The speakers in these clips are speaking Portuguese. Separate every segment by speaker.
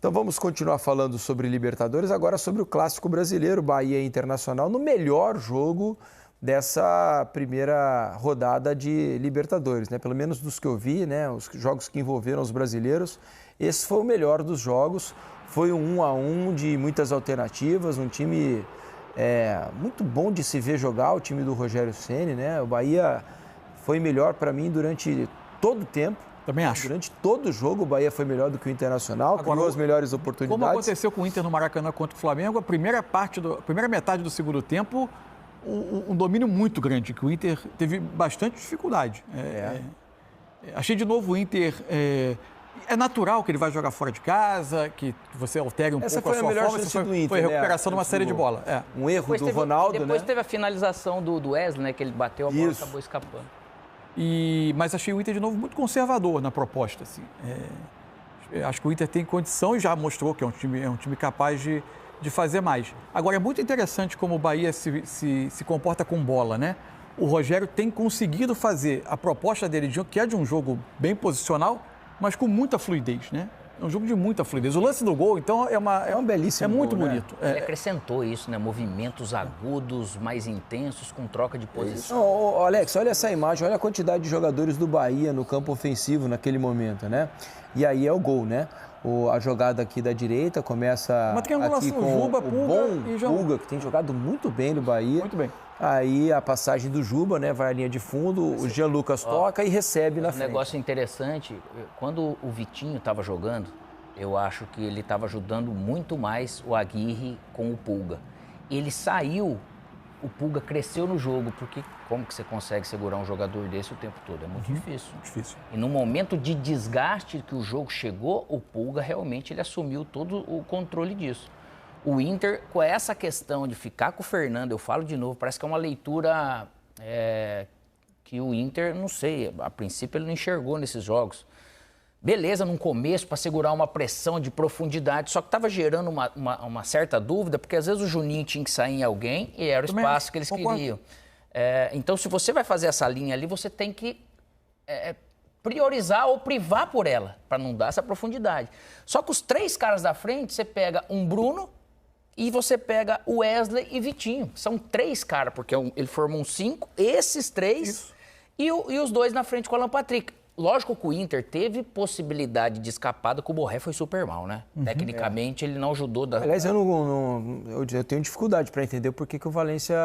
Speaker 1: Então vamos continuar falando sobre Libertadores, agora sobre o Clássico Brasileiro, Bahia Internacional, no melhor jogo dessa primeira rodada de Libertadores, né? Pelo menos dos que eu vi, né? Os jogos que envolveram os brasileiros, esse foi o melhor dos jogos. Foi um 1-1 de muitas alternativas, um time muito bom de se ver jogar, o time do Rogério Ceni, né? O Bahia foi melhor para mim durante todo o tempo.
Speaker 2: Também acho.
Speaker 1: Durante todo o jogo, o Bahia foi melhor do que o Internacional, criou as melhores oportunidades.
Speaker 2: Como aconteceu com o Inter no Maracanã contra o Flamengo, a primeira metade do segundo tempo, um domínio muito grande, que o Inter teve bastante dificuldade. Achei de novo o Inter... É natural que ele vai jogar fora de casa, que você altere pouco a sua forma. Foi a recuperação de uma série de bola.
Speaker 1: Um erro do Ronaldo,
Speaker 3: depois teve a finalização do Wesley, né, que ele bateu, a bola acabou escapando.
Speaker 2: Mas achei o Inter, de novo, muito conservador na proposta. Assim. Acho que o Inter tem condição e já mostrou que é um time capaz de fazer mais. Agora, é muito interessante como o Bahia se comporta com bola, né? O Rogério tem conseguido fazer a proposta dele, que é de um jogo bem posicional, mas com muita fluidez, né? É um jogo de muita fluidez. O lance do gol, então, é um belíssimo. É muito gol, bonito.
Speaker 3: Né? Ele acrescentou isso, né? Movimentos agudos, mais intensos, com troca de posição.
Speaker 1: Alex, olha essa imagem, olha a quantidade de jogadores do Bahia no campo ofensivo naquele momento, né? E aí é o gol, né? A jogada aqui da direita começa aqui com o bom Pulga, que tem jogado muito bem no Bahia.
Speaker 2: Muito bem.
Speaker 1: Aí a passagem do Juba, né? Vai à linha de fundo, o Jean Lucas toca e recebe na frente.
Speaker 3: Um negócio interessante, quando o Vitinho estava jogando, eu acho que ele estava ajudando muito mais o Aguirre com o Pulga. Ele saiu, o Pulga cresceu no jogo, porque como que você consegue segurar um jogador desse o tempo todo? É muito difícil.
Speaker 2: Difícil.
Speaker 3: E no momento de desgaste que o jogo chegou, o Pulga realmente ele assumiu todo o controle disso. O Inter, com essa questão de ficar com o Fernando, eu falo de novo, parece que é uma leitura que o Inter, não sei, a princípio ele não enxergou nesses jogos. Beleza, no começo, para segurar uma pressão de profundidade, só que estava gerando uma certa dúvida, porque às vezes o Juninho tinha que sair em alguém e era o espaço que eles queriam. Então, se você vai fazer essa linha ali, você tem que priorizar ou privar por ela, para não dar essa profundidade. Só que os três caras da frente, você pega um Bruno e você pega o Wesley e Vitinho. São três caras, porque ele formou um 5, esses três, e os dois na frente com o Alan Patrick. Lógico que o Inter teve possibilidade de escapada, que o Borré foi super mal, né? Tecnicamente, ele não ajudou.
Speaker 1: Aliás, eu tenho dificuldade para entender por que o Valência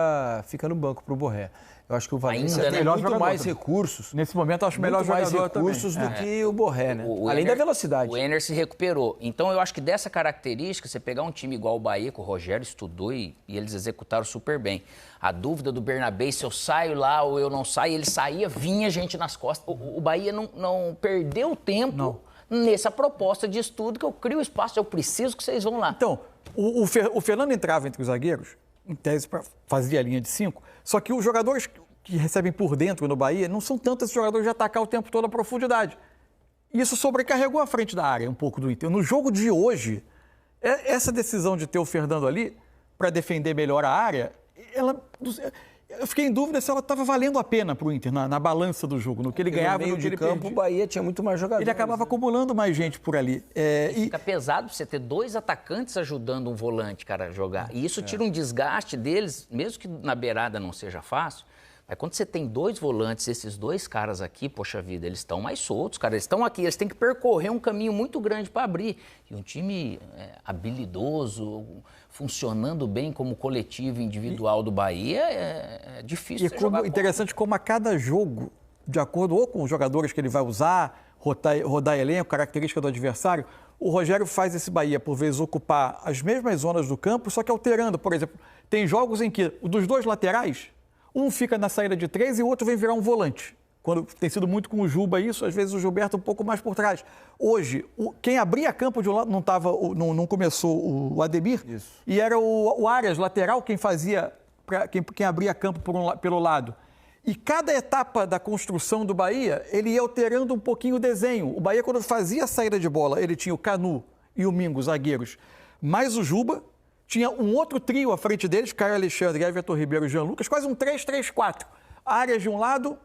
Speaker 1: fica no banco para o Borré. Eu acho que o Valência tem muito mais recursos.
Speaker 2: Nesse momento, eu acho melhor jogador também.
Speaker 1: Mais recursos do que o Borré, né? Além da velocidade.
Speaker 3: O Ener se recuperou. Então, eu acho que dessa característica, você pegar um time igual o Bahia, que o Rogério estudou e eles executaram super bem. A dúvida do Bernabé, se eu saio lá ou eu não saio, ele saía, vinha gente nas costas. O Bahia não perdeu tempo nessa proposta de estudo, que eu crio espaço, eu preciso que vocês vão lá.
Speaker 2: Então, o Fernando entrava entre os zagueiros, em tese, fazia a linha de 5, só que os jogadores que recebem por dentro no Bahia não são tantos esses jogadores de atacar o tempo todo a profundidade. Isso sobrecarregou a frente da área um pouco do Inter. No jogo de hoje, essa decisão de ter o Fernando ali para defender melhor a área, eu fiquei em dúvida se ela estava valendo a pena para o Inter na balança do jogo, no que ele ganhava e no que ele perdia.
Speaker 1: O Bahia tinha muito mais jogadores.
Speaker 2: Ele acabava acumulando mais gente por ali.
Speaker 3: Fica pesado você ter dois atacantes ajudando um volante, cara, a jogar. E isso tira um desgaste deles, mesmo que na beirada não seja fácil. Mas quando você tem dois volantes, esses dois caras aqui, poxa vida, eles estão mais soltos, cara. Eles estão aqui, eles têm que percorrer um caminho muito grande para abrir. E um time habilidoso, funcionando bem como coletivo individual do Bahia, é difícil.
Speaker 2: E interessante como a cada jogo, de acordo ou com os jogadores que ele vai usar, rodar elenco, característica do adversário, o Rogério faz esse Bahia, por vezes, ocupar as mesmas zonas do campo, só que alterando. Por exemplo, tem jogos em que dos dois laterais, um fica na saída de 3 e o outro vem virar um volante. Quando tem sido muito com o Juba isso, às vezes o Gilberto um pouco mais por trás. Hoje, quem abria campo de um lado não começou o Ademir, e era o Arias, lateral, quem abria campo pelo lado. E cada etapa da construção do Bahia, ele ia alterando um pouquinho o desenho. O Bahia, quando fazia a saída de bola, ele tinha o Canu e o Mingo, zagueiros, mais o Juba. Tinha um outro trio à frente deles, Caio Alexandre, Everton Ribeiro e Jean Lucas, quase um 3-3-4. Arias de um lado,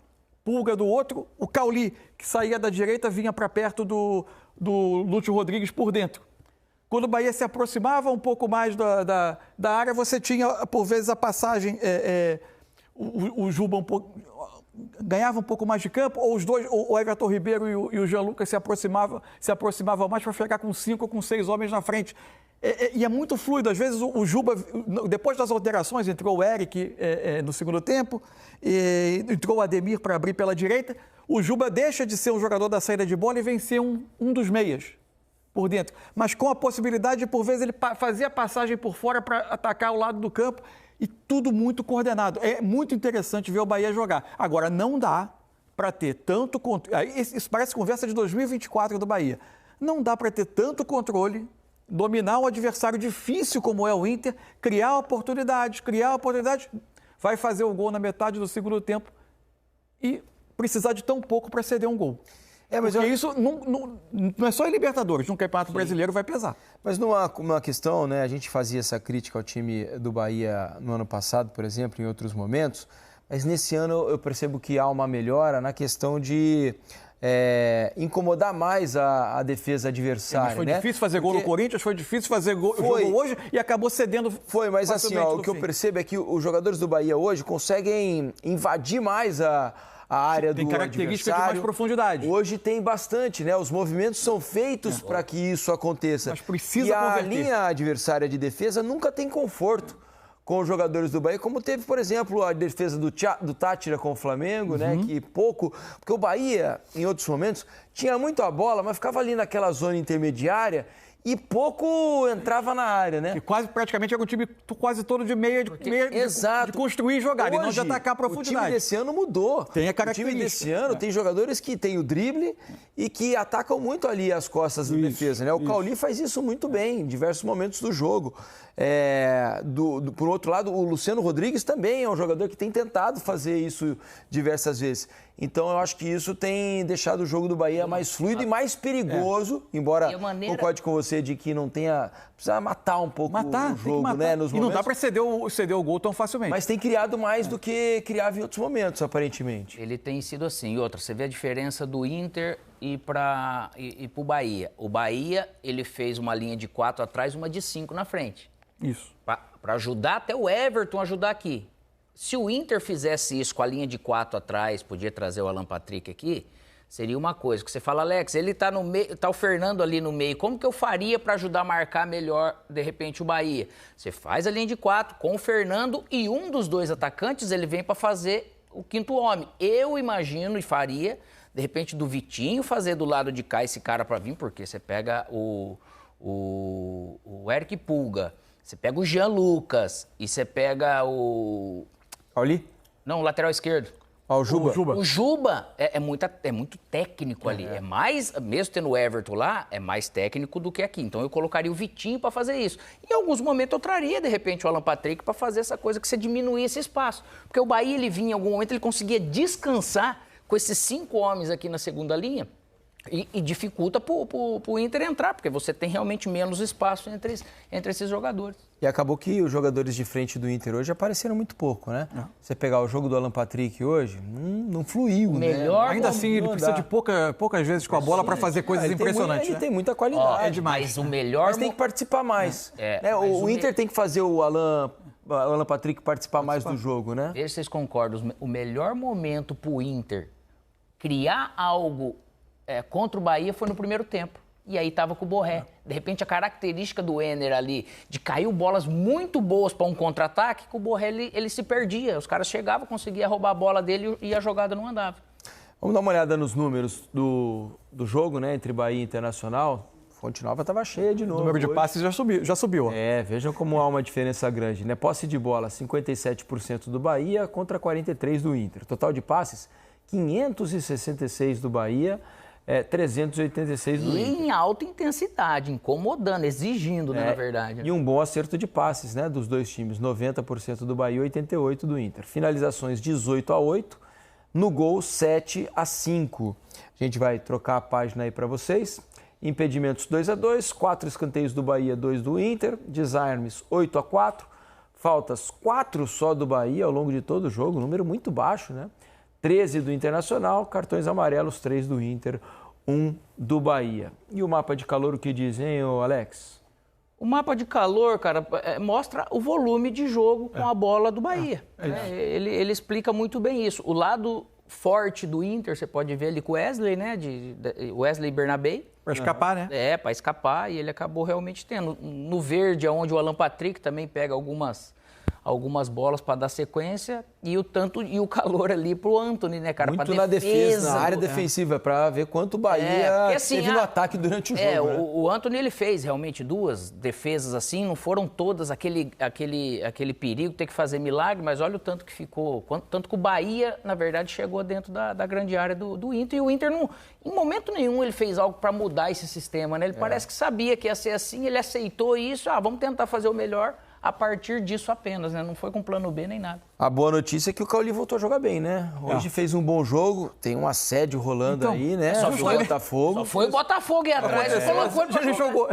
Speaker 2: Pulga do outro, o Cauli, que saía da direita, vinha para perto do Lúcio Rodrigues por dentro. Quando o Bahia se aproximava um pouco mais da área, você tinha, por vezes, a passagem, o Juba ganhava um pouco mais de campo, ou os dois, o Everton Ribeiro e o Jean Lucas se aproximavam mais para ficar com 5 ou com 6 homens na frente. E é muito fluido. Às vezes o Juba, depois das alterações, entrou o Eric no segundo tempo, entrou o Ademir para abrir pela direita. O Juba deixa de ser um jogador da saída de bola e vem ser um dos meias por dentro. Mas com a possibilidade de, por vezes, ele fazer a passagem por fora para atacar o lado do campo e tudo muito coordenado. É muito interessante ver o Bahia jogar. Agora, não dá para ter tanto controle. Isso parece conversa de 2024 do Bahia. Não dá para ter tanto controle, dominar um adversário difícil como é o Inter, criar oportunidades, vai fazer o gol na metade do segundo tempo e precisar de tão pouco para ceder um gol. Mas isso não é só em Libertadores, no Campeonato Brasileiro vai pesar.
Speaker 1: Mas numa questão, né, a gente fazia essa crítica ao time do Bahia no ano passado, por exemplo, em outros momentos, mas nesse ano eu percebo que há uma melhora na questão de incomodar mais a defesa adversária.
Speaker 2: Foi difícil fazer gol no Corinthians, foi difícil fazer gol hoje e acabou cedendo.
Speaker 1: Mas assim, o que eu percebo é que os jogadores do Bahia hoje conseguem invadir mais a área do adversário.
Speaker 2: Tem característica de mais profundidade.
Speaker 1: Hoje tem bastante, né? Os movimentos são feitos para que isso aconteça.
Speaker 2: Mas precisa
Speaker 1: e a
Speaker 2: converter.
Speaker 1: linha adversária de defesa nunca tem conforto com os jogadores do Bahia, como teve, por exemplo, a defesa do Tátira com o Flamengo, né? Que pouco... Porque o Bahia, em outros momentos, tinha muito a bola, mas ficava ali naquela zona intermediária e pouco entrava na área, né?
Speaker 2: E praticamente era um time quase todo de meia, de construir e jogar, e não de atacar a profundidade.
Speaker 1: O time desse ano mudou.
Speaker 2: Tem a característica.
Speaker 1: O time desse ano tem jogadores que têm o drible e que atacam muito ali as costas da defesa, né? O Cauli faz isso muito bem em diversos momentos do jogo. Por outro lado, o Luciano Rodrigues também é um jogador que tem tentado fazer isso diversas vezes. Então, eu acho que isso tem deixado o jogo do Bahia mais fluido e mais perigoso, embora concorde com você de que não tenha... Precisa matar um pouco o jogo, né? Nos momentos.
Speaker 2: E não dá para ceder o gol tão facilmente.
Speaker 1: Mas tem criado mais do que criava em outros momentos, aparentemente.
Speaker 3: Ele tem sido assim. E outra, você vê a diferença do Inter e para o Bahia. O Bahia, ele fez uma linha de 4 atrás, uma de 5 na frente.
Speaker 2: Isso.
Speaker 3: Para ajudar até o Everton a ajudar aqui. Se o Inter fizesse isso com a linha de 4 atrás, podia trazer o Alan Patrick aqui, seria uma coisa. Que você fala, Alex, ele tá no meio, tá o Fernando ali no meio. Como que eu faria para ajudar a marcar melhor, de repente, o Bahia? Você faz a linha de 4 com o Fernando e um dos dois atacantes, ele vem para fazer o quinto homem. Eu imagino e faria, de repente, do Vitinho fazer do lado de cá esse cara para vir, porque você pega o Eric Pulga, você pega o Jean Lucas e você pega o...
Speaker 1: Cauli?
Speaker 3: Não, o lateral esquerdo.
Speaker 1: O Juba.
Speaker 3: O Juba é muito técnico ali. É mais, mesmo tendo o Everton lá, é mais técnico do que aqui. Então eu colocaria o Vitinho para fazer isso. Em alguns momentos eu traria, de repente, o Alan Patrick para fazer essa coisa que você diminuir esse espaço. Porque o Bahia, ele vinha em algum momento, ele conseguia descansar com esses 5 homens aqui na segunda linha. E dificulta para o Inter entrar, porque você tem realmente menos espaço entre esses jogadores.
Speaker 1: E acabou que os jogadores de frente do Inter hoje apareceram muito pouco, né? Você pegar o jogo do Alan Patrick hoje, não fluiu,
Speaker 3: melhor,
Speaker 2: né? Ainda assim, ele precisa de poucas vezes com a bola para fazer coisas impressionantes.
Speaker 1: Ele tem muita qualidade.
Speaker 3: É demais. Mas o melhor...
Speaker 1: Mas tem que participar mais. O Inter tem que fazer o Alan Patrick participar mais do jogo, né?
Speaker 3: Veja se vocês concordam. O melhor momento para o Inter criar algo... contra o Bahia foi no primeiro tempo. E aí tava com o Borré. De repente, a característica do Enner ali, de cair bolas muito boas para um contra-ataque, que o Borré ele se perdia. Os caras chegavam, conseguiam roubar a bola dele e a jogada não andava.
Speaker 1: Vamos dar uma olhada nos números do jogo, né, entre Bahia e Internacional. Fonte Nova estava cheia de novo.
Speaker 2: O número de passes já subiu.
Speaker 1: Vejam como há uma diferença grande, né? Posse de bola, 57% do Bahia contra 43% do Inter. Total de passes, 566 do Bahia, 386 do Inter.
Speaker 3: Em alta intensidade, incomodando, exigindo, né, na verdade.
Speaker 1: E um bom acerto de passes, né, dos dois times, 90% do Bahia e 88% do Inter. Finalizações 18-8, no gol 7-5. A gente vai trocar a página aí para vocês. Impedimentos 2-2, 4 escanteios do Bahia, 2 do Inter, desarmes 8-4, faltas 4 só do Bahia ao longo de todo o jogo, número muito baixo, né? 13 do Internacional, cartões amarelos, 3 do Inter, 1 do Bahia. E o mapa de calor, o que diz, hein, Alex?
Speaker 3: O mapa de calor, cara, mostra o volume de jogo com a bola do Bahia. Ele explica muito bem isso. O lado forte do Inter, você pode ver ali com o Wesley, né? Wesley Bernabé.
Speaker 2: Para escapar, né?
Speaker 3: Para escapar, e ele acabou realmente tendo. No verde, onde o Alan Patrick também pega algumas bolas para dar sequência, e o calor ali pro Antony, né, cara?
Speaker 1: Muito na defesa, na área defensiva, para ver quanto o Bahia
Speaker 3: assim,
Speaker 1: teve no ataque durante o jogo.
Speaker 3: Né? O Antony, ele fez realmente 2 defesas assim, não foram todas aquele perigo, ter que fazer milagre, mas olha o tanto que ficou, tanto que o Bahia, na verdade, chegou dentro da grande área do Inter, e o Inter, em momento nenhum, ele fez algo para mudar esse sistema, né? Ele parece que sabia que ia ser assim, ele aceitou isso, vamos tentar fazer o melhor a partir disso apenas, né? Não foi com plano B nem nada.
Speaker 1: A boa notícia é que o Cauli voltou a jogar bem, né? Hoje fez um bom jogo, tem um assédio rolando aí, né?
Speaker 3: Só foi o Botafogo. Só foi o Botafogo e atrás ele jogou.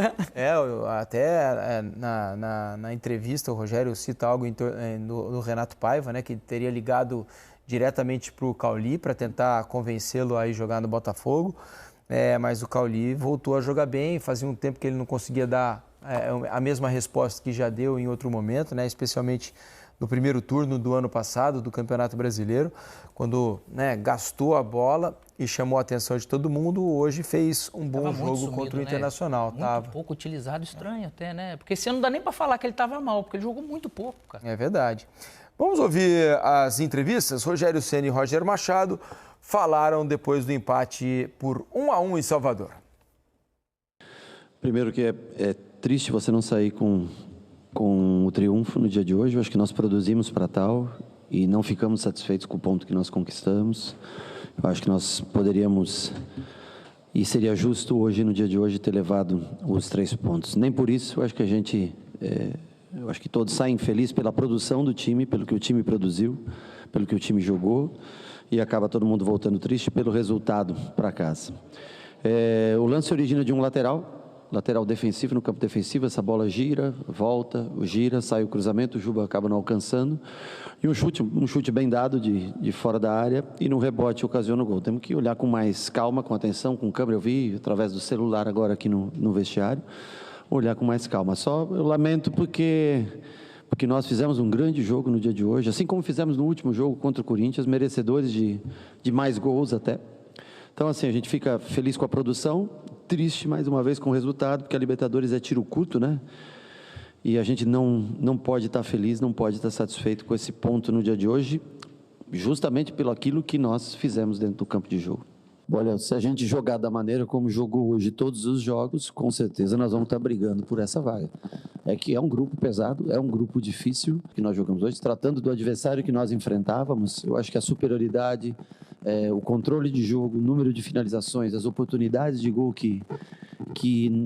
Speaker 1: Até na entrevista o Rogério cita algo do Renato Paiva, né? Que teria ligado diretamente para o Cauli para tentar convencê-lo a ir jogar no Botafogo. Mas o Cauli voltou a jogar bem, fazia um tempo que ele não conseguia dar a mesma resposta que já deu em outro momento, né? Especialmente no primeiro turno do ano passado do Campeonato Brasileiro, quando gastou a bola e chamou a atenção de todo mundo. Hoje fez um bom jogo contra o Internacional.
Speaker 3: Muito pouco utilizado, estranho até, né? Porque esse ano não dá nem para falar que ele estava mal, porque ele jogou muito pouco, cara.
Speaker 1: É verdade. Vamos ouvir as entrevistas. Rogério Ceni e Roger Machado falaram depois do empate por 1-1 em Salvador.
Speaker 4: Primeiro que é triste você não sair com o triunfo no dia de hoje. Eu acho que nós produzimos para tal e não ficamos satisfeitos com o ponto que nós conquistamos. Eu acho que nós poderíamos, e seria justo hoje, no dia de hoje, ter levado os 3 pontos. Nem por isso, eu acho que eu acho que todos saem felizes pela produção do time, pelo que o time produziu, pelo que o time jogou, e acaba todo mundo voltando triste pelo resultado para casa. O lance origina de um lateral defensivo, no campo defensivo, essa bola gira, volta, sai o cruzamento, o Juba acaba não alcançando, e um chute bem dado de fora da área, e no rebote ocasiona o gol. Temos que olhar com mais calma, com atenção, com câmera. Eu vi através do celular agora aqui no vestiário, olhar com mais calma. Só eu lamento porque nós fizemos um grande jogo no dia de hoje, assim como fizemos no último jogo contra o Corinthians, merecedores de mais gols até. Então, assim, a gente fica feliz com a produção, triste mais uma vez com o resultado, porque a Libertadores é tiro curto, né? E a gente não pode estar feliz, não pode estar satisfeito com esse ponto no dia de hoje, justamente pelo aquilo que nós fizemos dentro do campo de jogo. Olha, se a gente jogar da maneira como jogou hoje todos os jogos, com certeza nós vamos estar brigando por essa vaga. É que é um grupo pesado, é um grupo difícil que nós jogamos hoje, tratando do adversário que nós enfrentávamos. Eu acho que a superioridade, o controle de jogo, o número de finalizações, as oportunidades de gol que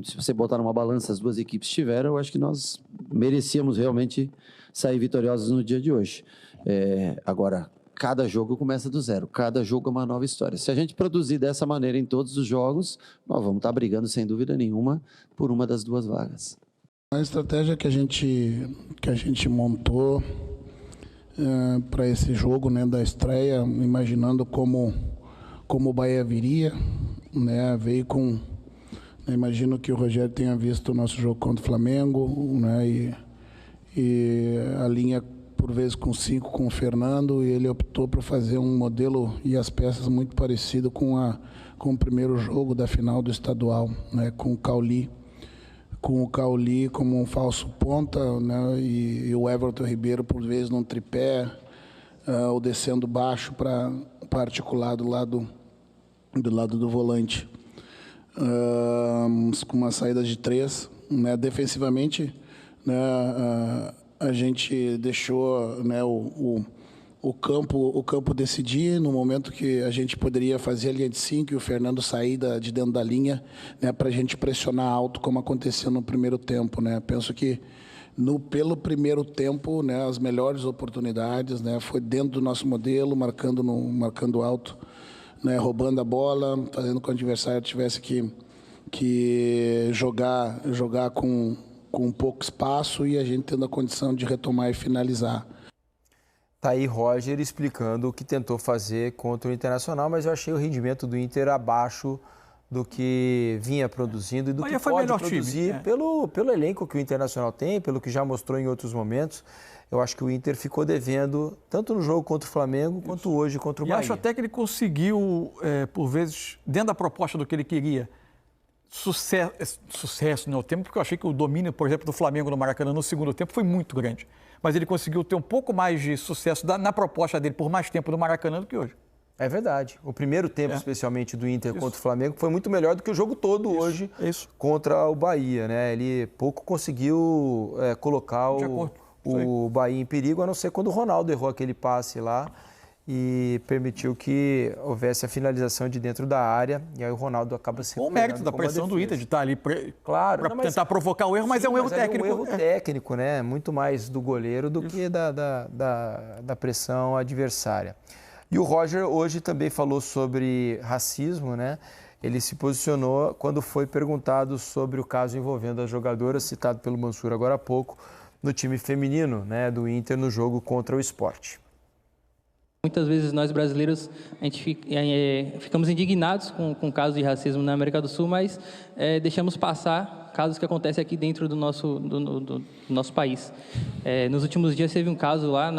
Speaker 4: se você botar numa balança as duas equipes tiveram, eu acho que nós merecíamos realmente sair vitoriosos no dia de hoje. Agora, cada jogo começa do zero, cada jogo é uma nova história. Se a gente produzir dessa maneira em todos os jogos, nós vamos estar brigando, sem dúvida nenhuma, por uma das 2 vagas.
Speaker 5: A estratégia que a gente montou para esse jogo, né, da estreia, imaginando como o Bahia viria, né, veio com... Imagino que o Rogério tenha visto o nosso jogo contra o Flamengo, né, e a linha por vezes com 5 com o Fernando, e ele optou por fazer um modelo e as peças muito parecido com o primeiro jogo da final do estadual, né, com o Cauli como um falso ponta, né, e o Everton Ribeiro por vezes num tripé, ou descendo baixo para articular do lado do volante, com uma saída de 3, né, defensivamente, né, a gente deixou, né, o campo decidir no momento que a gente poderia fazer a linha de 5 e o Fernando sair de dentro da linha, né, para a gente pressionar alto, como aconteceu no primeiro tempo, né. Penso que pelo primeiro tempo, né, as melhores oportunidades, né, foi dentro do nosso modelo, marcando alto, né, roubando a bola, fazendo com que o adversário tivesse que jogar com pouco espaço e a gente tendo a condição de retomar e finalizar.
Speaker 1: Tá aí Roger explicando o que tentou fazer contra o Internacional, mas eu achei o rendimento do Inter abaixo do que vinha produzindo e do que
Speaker 2: foi
Speaker 1: pode
Speaker 2: melhor
Speaker 1: produzir
Speaker 2: time,
Speaker 1: pelo elenco que o Internacional tem, pelo que já mostrou em outros momentos. Eu acho que o Inter ficou devendo, tanto no jogo contra o Flamengo, quanto hoje contra o Bahia.
Speaker 2: E acho até que ele conseguiu, por vezes, dentro da proposta do que ele queria, sucesso no tempo, porque eu achei que o domínio, por exemplo, do Flamengo no Maracanã no segundo tempo foi muito grande. Mas ele conseguiu ter um pouco mais de sucesso na proposta dele por mais tempo no Maracanã do que hoje.
Speaker 1: É verdade. O primeiro tempo, especialmente do Inter contra o Flamengo, foi muito melhor do que o jogo todo hoje contra o Bahia, né? Ele pouco conseguiu colocar o Bahia em perigo, a não ser quando o Ronaldo errou aquele passe lá e permitiu que houvesse a finalização de dentro da área, e aí o Ronaldo acaba se
Speaker 2: recuperando. O mérito da pressão do Inter de estar ali para tentar provocar o erro, mas é um erro técnico.
Speaker 1: É um erro técnico, né? Muito mais do goleiro do que da pressão adversária. E o Roger hoje também falou sobre racismo, né? Ele se posicionou quando foi perguntado sobre o caso envolvendo as jogadoras, citado pelo Mansur agora há pouco, no time feminino, né, do Inter no jogo contra o Sport.
Speaker 6: Muitas vezes nós brasileiros ficamos indignados com o caso de racismo na América do Sul, mas deixamos passar casos que acontecem aqui dentro do nosso país. Nos últimos dias teve um caso lá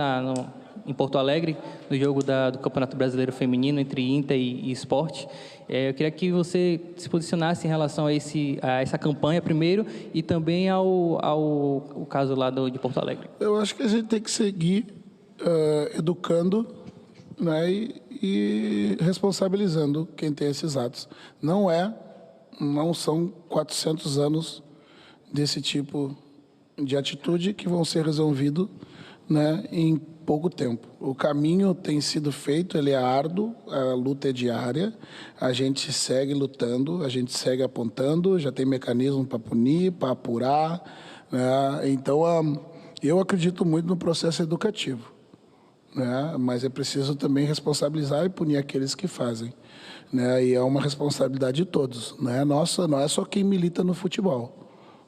Speaker 6: em Porto Alegre, no jogo do Campeonato Brasileiro Feminino entre Inter e Sport. Eu queria que você se posicionasse em relação a essa campanha primeiro e também ao caso lá de Porto Alegre.
Speaker 5: Eu acho que a gente tem que seguir educando, né, e responsabilizando quem tem esses atos. Não são 400 anos desse tipo de atitude que vão ser resolvidos, né, em pouco tempo. O caminho tem sido feito, ele é árduo, a luta é diária, a gente segue lutando, a gente segue apontando, já tem mecanismo para punir, para apurar, né? Então, eu acredito muito no processo educativo, né? Mas é preciso também responsabilizar e punir aqueles que fazem, né? E é uma responsabilidade de todos, né? Nossa, não é só quem milita no futebol.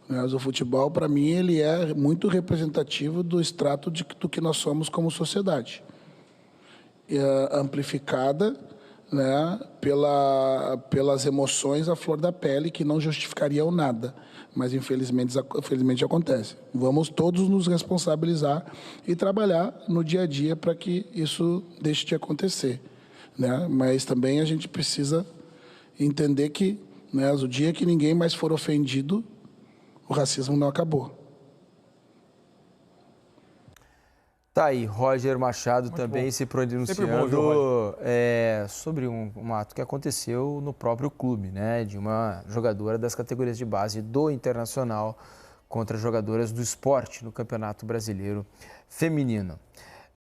Speaker 5: Mas o futebol, para mim, ele é muito representativo do extrato do que nós somos como sociedade. Amplificada, né, pelas emoções à flor da pele, que não justificariam nada. Mas, infelizmente acontece. Vamos todos nos responsabilizar e trabalhar no dia a dia para que isso deixe de acontecer, né? Mas também a gente precisa entender que, né, o dia que ninguém mais for ofendido, o racismo não acabou.
Speaker 1: Tá aí, Roger Machado muito também bom. Se pronunciando sobre um ato que aconteceu no próprio clube, né, de uma jogadora das categorias de base do Internacional contra jogadoras do Sport no Campeonato Brasileiro Feminino.